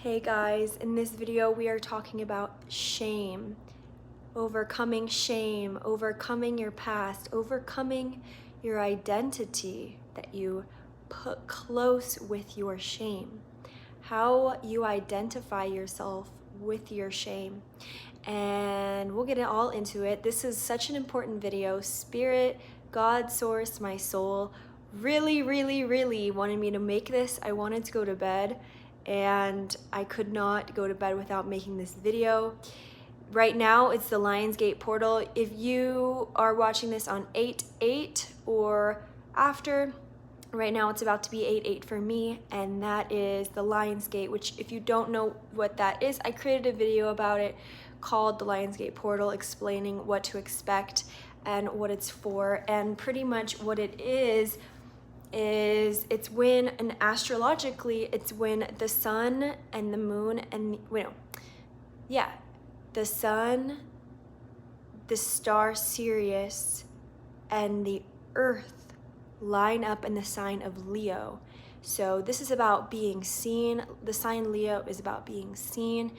Hey guys, in this video we are talking about shame, overcoming your past, overcoming your identity that you put close with your shame, how you identify yourself with your shame. And we'll get it all into it. This is such an important video. Spirit, God, source, my soul really wanted me to make this. I wanted to go to bed and I could not go to bed without making this video. Right now it's the Lionsgate portal. If you are watching this on 8/8 or after, right now it's about to be 8/8 for me, and that is the Lionsgate, which if you don't know what that is, I created a video about it called the Lionsgate portal, explaining what to expect and what it's for. And pretty much what it is it's when, and astrologically, it's when the sun and the moon and, the sun, the star Sirius, and the earth line up in the sign of Leo. So this is about being seen. The sign Leo is about being seen.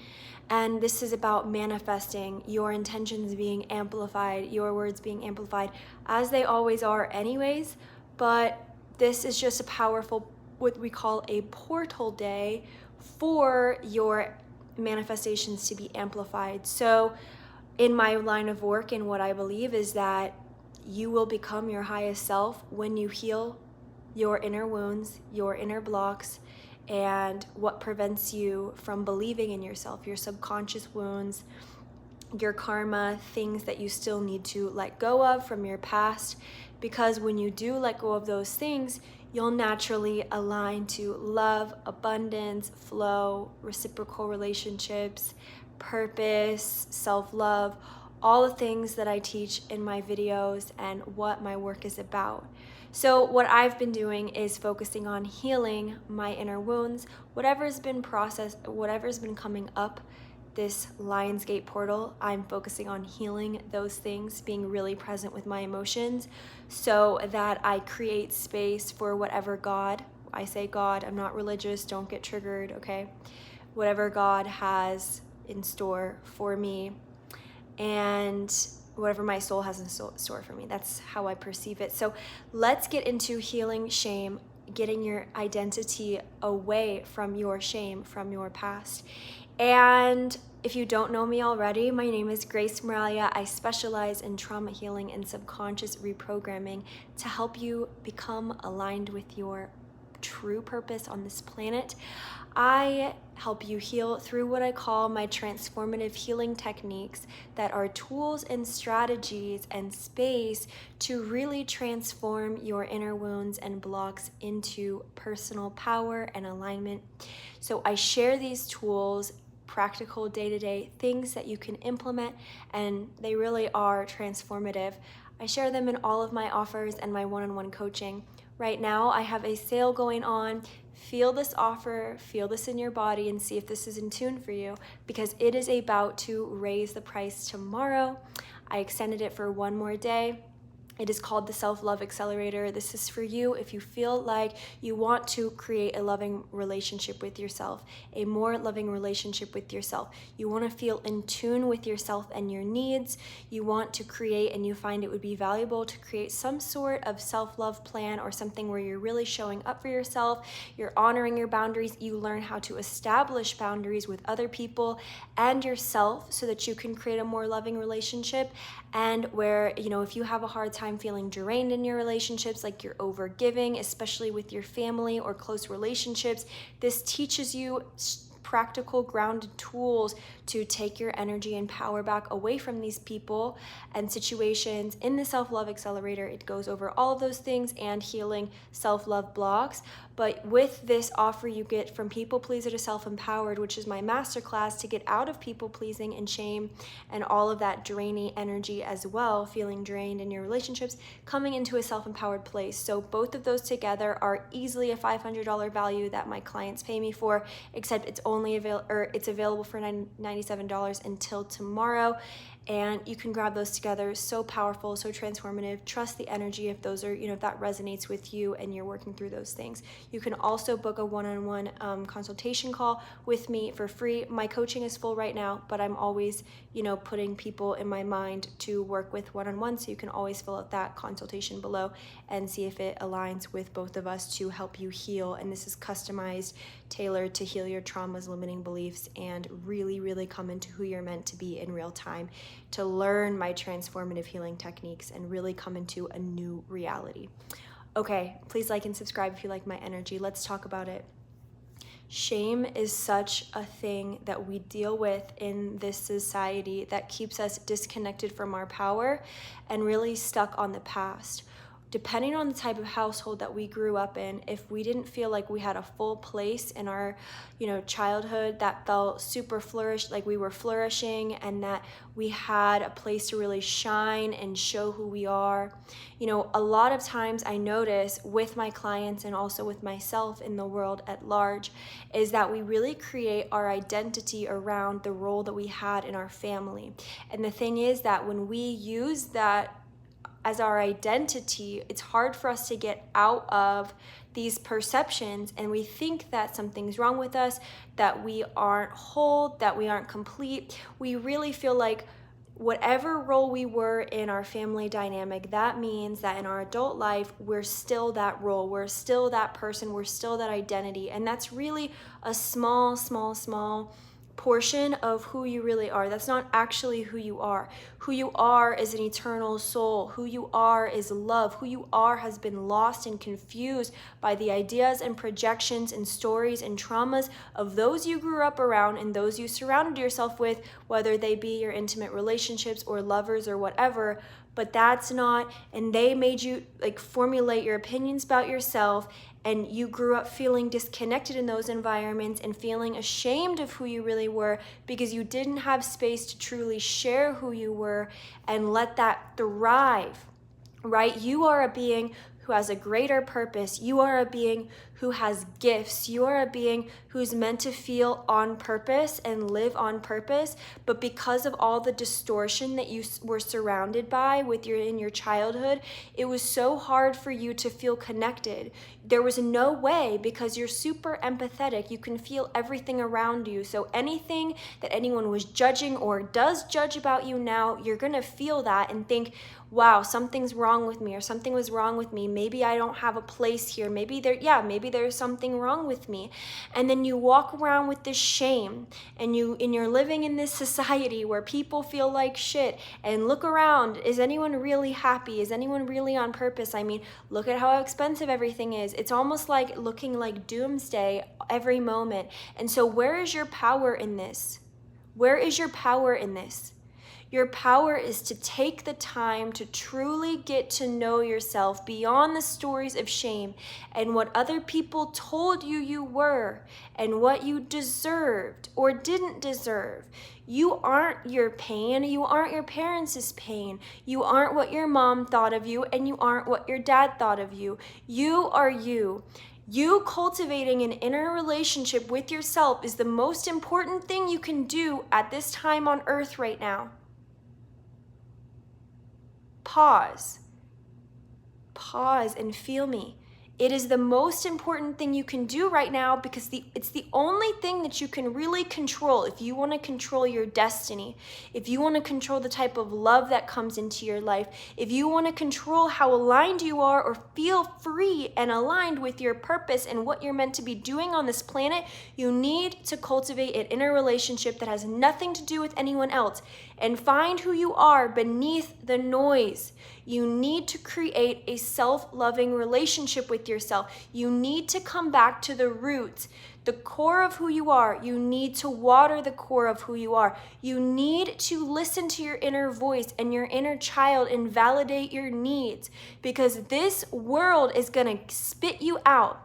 And this is about manifesting, your intentions being amplified, your words being amplified, as they always are anyways. But this is just a powerful, what we call a portal day for your manifestations to be amplified. So in my line of work, and what I believe is that you will become your highest self when you heal your inner wounds, your inner blocks, and what prevents you from believing in yourself, your subconscious wounds, your karma, things that you still need to let go of from your past. Because when you do let go of those things, you'll naturally align to love, abundance, flow, reciprocal relationships, purpose, self-love, all the things that I teach in my videos and what my work is about. So what I've been doing is focusing on healing my inner wounds, whatever's been processed, whatever's been coming up this Lionsgate portal. I'm focusing on healing those things, being really present with my emotions so that I create space for whatever God, I say God, I'm not religious, don't get triggered, okay? Whatever God has in store for me and whatever my soul has in store for me. That's how I perceive it. So let's get into healing shame, getting your identity away from your shame, from your past. And if you don't know me already, my name is Grace Moralia. I specialize in trauma healing and subconscious reprogramming to help you become aligned with your true purpose on this planet. I help you heal through what I call my transformative healing techniques that are tools and strategies and space to really transform your inner wounds and blocks into personal power and alignment. So I share these tools, practical day-to-day things that you can implement, and they really are transformative. I share them in all of my offers and my one-on-one coaching. Right now, I have a sale going on. Feel this offer, feel this in your body, and see if this is in tune for you, because it is about to raise the price tomorrow. I extended it for one more day. It is called the Self-Love Accelerator. This is for you if you feel like you want to create a loving relationship with yourself, a more loving relationship with yourself. You want to feel in tune with yourself and your needs. You want to create, and you find it would be valuable to create some sort of self-love plan or something where you're really showing up for yourself, you're honoring your boundaries, you learn how to establish boundaries with other people and yourself so that you can create a more loving relationship. And where, if you have a hard time feeling drained in your relationships, like you're over giving, especially with your family or close relationships, this teaches you practical, grounded tools to take your energy and power back away from these people and situations. In the Self-Love Accelerator, it goes over all of those things and healing self-love blocks. But with this offer, you get from people pleaser to self-empowered, which is my masterclass to get out of people pleasing and shame and all of that draining energy as well, feeling drained in your relationships, coming into a self-empowered place. So both of those together are easily a $500 value that my clients pay me for, except it's only available for $97 until tomorrow. And you can grab those together. So powerful, so transformative. Trust the energy if those are, if that resonates with you and you're working through those things. You can also book a one-on-one consultation call with me for free. My coaching is full right now, but I'm always, putting people in my mind to work with one-on-one. So you can always fill out that consultation below and see if it aligns with both of us to help you heal. And this is customized, tailored to heal your traumas, limiting beliefs, and really, really come into who you're meant to be in real time, to learn my transformative healing techniques and really come into a new reality. Okay, please like and subscribe if you like my energy. Let's talk about it. Shame is such a thing that we deal with in this society that keeps us disconnected from our power and really stuck on the past. Depending on the type of household that we grew up in, if we didn't feel like we had a full place in our, childhood that felt super flourished, like we were flourishing and that we had a place to really shine and show who we are. A lot of times I notice with my clients and also with myself in the world at large is that we really create our identity around the role that we had in our family. And the thing is that when we use that as our identity, it's hard for us to get out of these perceptions, and we think that something's wrong with us, that we aren't whole, that we aren't complete. We really feel like whatever role we were in our family dynamic, that means that in our adult life, we're still that role, we're still that person, we're still that identity. And that's really a small portion of who you really are. That's not actually who you are. Who you are is an eternal soul. Who you are is love. Who you are has been lost and confused by the ideas and projections and stories and traumas of those you grew up around and those you surrounded yourself with, whether they be your intimate relationships or lovers or whatever. But that's not, and they made you formulate your opinions about yourself, and you grew up feeling disconnected in those environments and feeling ashamed of who you really were because you didn't have space to truly share who you were and let that thrive, right? You are a being who has a greater purpose. You are a being who has gifts. You are a being who's meant to feel on purpose and live on purpose. But because of all the distortion that you were surrounded by in your childhood, it was so hard for you to feel connected. There was no way, because you're super empathetic. You can feel everything around you. So anything that anyone was judging or does judge about you now, you're going to feel that and think, wow, something's wrong with me, or something was wrong with me. Maybe I don't have a place here. Maybe there's something wrong with me. And then you walk around with this shame, and you're living in this society where people feel like shit, and look around. Is anyone really happy? Is anyone really on purpose? I mean, look at how expensive everything is. It's almost like looking like doomsday every moment. And so where is your power in this? Where is your power in this? Your power is to take the time to truly get to know yourself beyond the stories of shame and what other people told you were and what you deserved or didn't deserve. You aren't your pain. You aren't your parents' pain. You aren't what your mom thought of you, and you aren't what your dad thought of you. You are you. You cultivating an inner relationship with yourself is the most important thing you can do at this time on earth right now. Pause and feel me. It is the most important thing you can do right now because it's the only thing that you can really control. If you want to control your destiny, if you want to control the type of love that comes into your life, if you want to control how aligned you are or feel free and aligned with your purpose and what you're meant to be doing on this planet, you need to cultivate an inner relationship that has nothing to do with anyone else and find who you are beneath the noise. You need to create a self-loving relationship with yourself. You need to come back to the roots, the core of who you are. You need to water the core of who you are. You need to listen to your inner voice and your inner child and validate your needs, because this world is going to spit you out.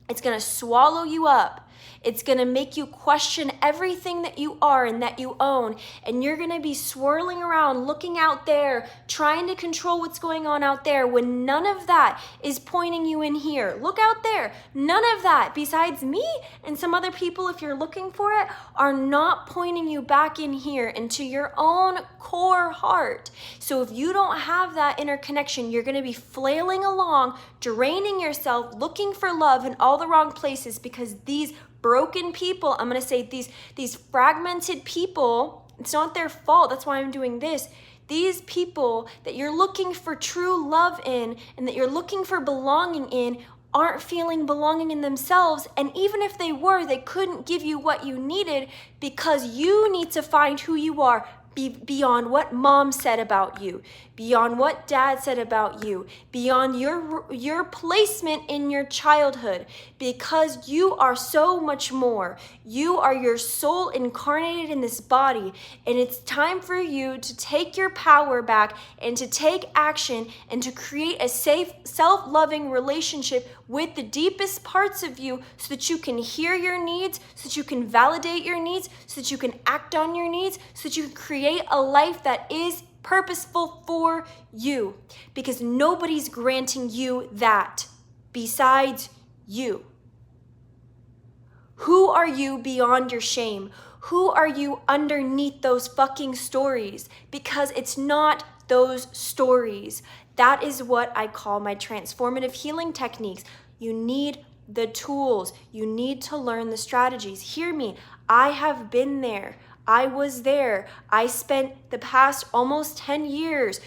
It's going to swallow you up. It's going to make you question everything that you are and that you own. And you're going to be swirling around, looking out there, trying to control what's going on out there when none of that is pointing you in here. Look out there. None of that, besides me and some other people, if you're looking for it, are not pointing you back in here into your own core heart. So if you don't have that inner connection, you're going to be flailing along, draining yourself, looking for love in all the wrong places, because these broken people, I'm going to say these fragmented people, it's not their fault. That's why I'm doing this. These people that you're looking for true love in and that you're looking for belonging in aren't feeling belonging in themselves. And even if they were, they couldn't give you what you needed, because you need to find who you are beyond what mom said about you, beyond what dad said about you, beyond your placement in your childhood, because you are so much more. You are your soul incarnated in this body, and it's time for you to take your power back and to take action and to create a safe, self-loving relationship with the deepest parts of you, so that you can hear your needs, so that you can validate your needs, so that you can act on your needs, so that you can create a life that is purposeful for you, because nobody's granting you that besides you. Who are you beyond your shame? Who are you underneath those fucking stories? Because it's not those stories. That is what I call my transformative healing techniques. You need the tools. You need to learn the strategies. Hear me. I have been there. I was there. I spent the past almost 10 years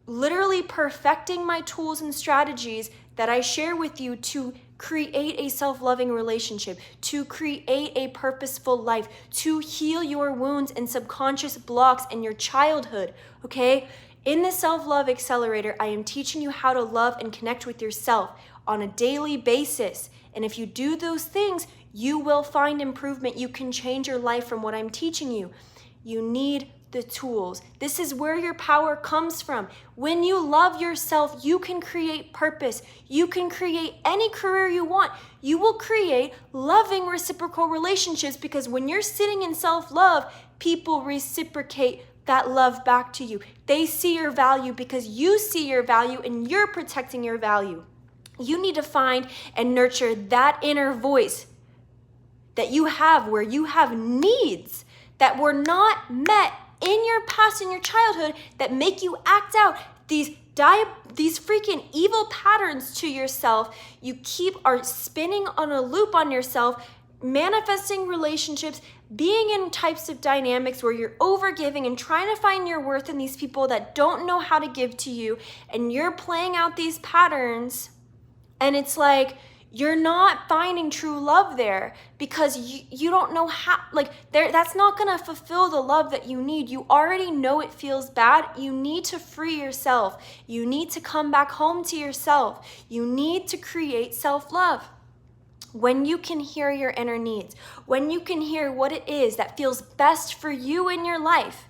literally perfecting my tools and strategies that I share with you to create a self-loving relationship, to create a purposeful life, to heal your wounds and subconscious blocks in your childhood, okay? In the Self-Love Accelerator, I am teaching you how to love and connect with yourself on a daily basis. And if you do those things, you will find improvement. You can change your life from what I'm teaching you. You need the tools. This is where your power comes from. When you love yourself, you can create purpose. You can create any career you want. You will create loving reciprocal relationships, because when you're sitting in self-love, people reciprocate that love back to you. They see your value because you see your value and you're protecting your value. You need to find and nurture that inner voice that you have, where you have needs that were not met in your past, in your childhood, that make you act out these freaking evil patterns to yourself. You are spinning on a loop on yourself, manifesting relationships, being in types of dynamics where you're overgiving and trying to find your worth in these people that don't know how to give to you, and you're playing out these patterns, and it's like you're not finding true love there because you don't know how, that's not gonna fulfill the love that you need. You already know it feels bad. You need to free yourself. You need to come back home to yourself. You need to create self-love. When you can hear your inner needs, when you can hear what it is that feels best for you in your life,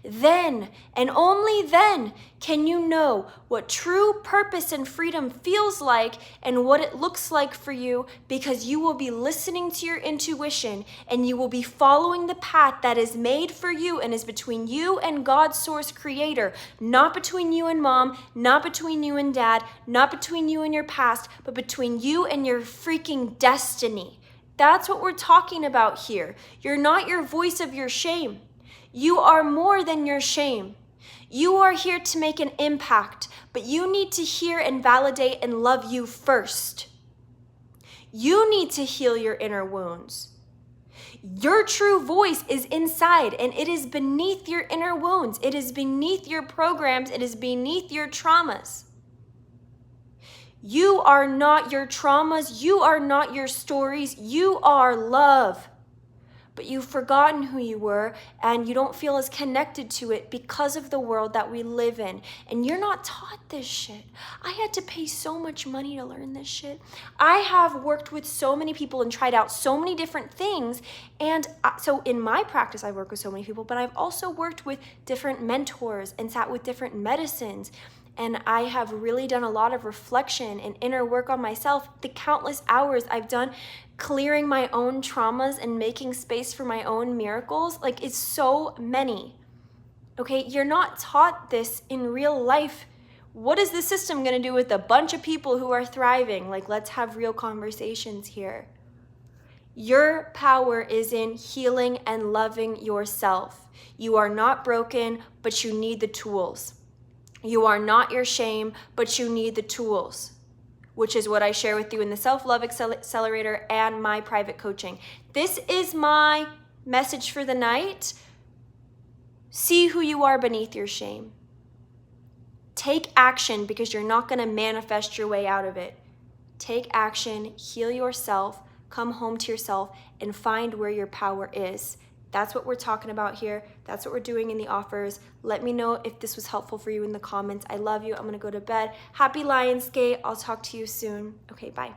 then and only then can you know what true purpose and freedom feels like and what it looks like for you, because you will be listening to your intuition and you will be following the path that is made for you and is between you and God's source creator, not between you and mom, not between you and dad, not between you and your past, but between you and your freaking destiny. That's what we're talking about here. You're not your voice of your shame. You are more than your shame. You are here to make an impact, but you need to hear and validate and love you first. You need to heal your inner wounds. Your true voice is inside, and it is beneath your inner wounds. It is beneath your programs. It is beneath your traumas. You are not your traumas. You are not your stories. You are love. But you've forgotten who you were, and you don't feel as connected to it because of the world that we live in. And you're not taught this shit. I had to pay so much money to learn this shit. I have worked with so many people and tried out so many different things. And so in my practice, I work with so many people, but I've also worked with different mentors and sat with different medicines. And I have really done a lot of reflection and inner work on myself. The countless hours I've done clearing my own traumas and making space for my own miracles. Like, it's so many. Okay, you're not taught this in real life. What is the system going to do with a bunch of people who are thriving? Like, let's have real conversations here. Your power is in healing and loving yourself. You are not broken, but you need the tools. You are not your shame, but you need the tools, which is what I share with you in the Self-Love Accelerator and my private coaching. This is my message for the night. See who you are beneath your shame. Take action, because you're not going to manifest your way out of it. Take action, heal yourself, come home to yourself, and find where your power is. That's what we're talking about here. That's what we're doing in the offers. Let me know if this was helpful for you in the comments. I love you. I'm going to go to bed. Happy Lionsgate. I'll talk to you soon. Okay, bye.